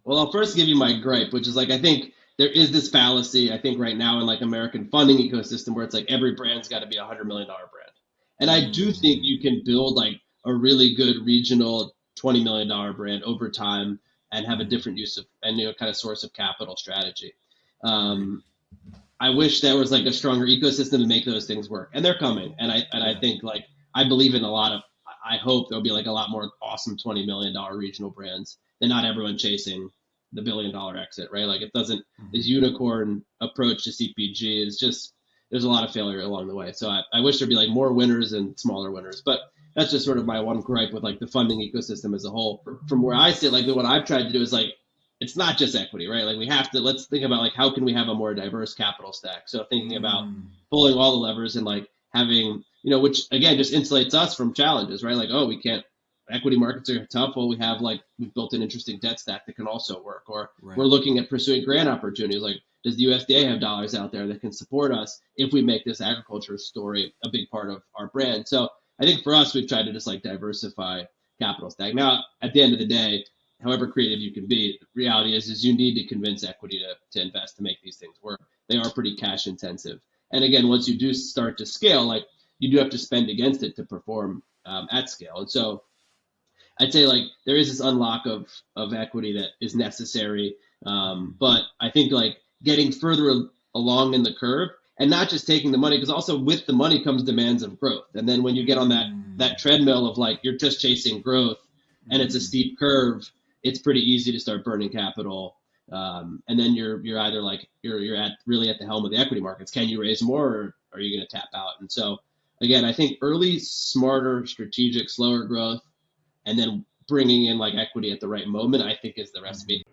Well, I'll first give you my gripe, which is like I think there is this fallacy, I think right now in like American funding ecosystem where it's like every brand's got to be $100 million brand. And I do think Mm, you can build like a really good regional $20 million brand over time and have a mm, different use of and kind of source of capital strategy. agreed. Um, I wish there was like a stronger ecosystem to make those things work, and they're coming. And I Yeah. think like I believe in a lot of. I hope there'll be like a lot more awesome $20 million regional brands, and not everyone chasing the $1 billion exit, right? Like it doesn't. This Hmm. unicorn approach to CPG is just there's a lot of failure along the way. So I wish there'd be like more winners and smaller winners, but that's just sort of my one gripe with like the funding ecosystem as a whole. From where I sit, like what I've tried to do is like it's not just equity, right? Like we have to let's think about like how can we have a more diverse capital stack. So thinking about Mm, pulling all the levers and like having which again just insulates us from challenges, right? Like oh we can't equity markets are tough. Well, we've built an interesting debt stack that can also work, or we're right. looking at pursuing grant opportunities. Like does the USDA have dollars out there that can support us if we make this agriculture story a big part of our brand? So I think for us, we've tried to just like diversify capital stack. Now, at the end of the day, however creative you can be, the reality is you need to convince equity to invest to make these things work. They are pretty cash intensive. And again, once you do start to scale, like you do have to spend against it to perform at scale. And so I'd say like there is this unlock of equity that is necessary. Hmm. But I think like getting further along in the curve and not just taking the money, because also with the money comes demands of growth. And then when you get on Mm, that treadmill of like you're just chasing growth and it's a mm. steep curve, it's pretty easy to start burning capital. And then you're either like you're at really at the helm of the equity markets. Can you raise more, or are you going to tap out? And so again, I think early, smarter, strategic, slower growth and then bringing in like equity at the right moment, I think is the recipe.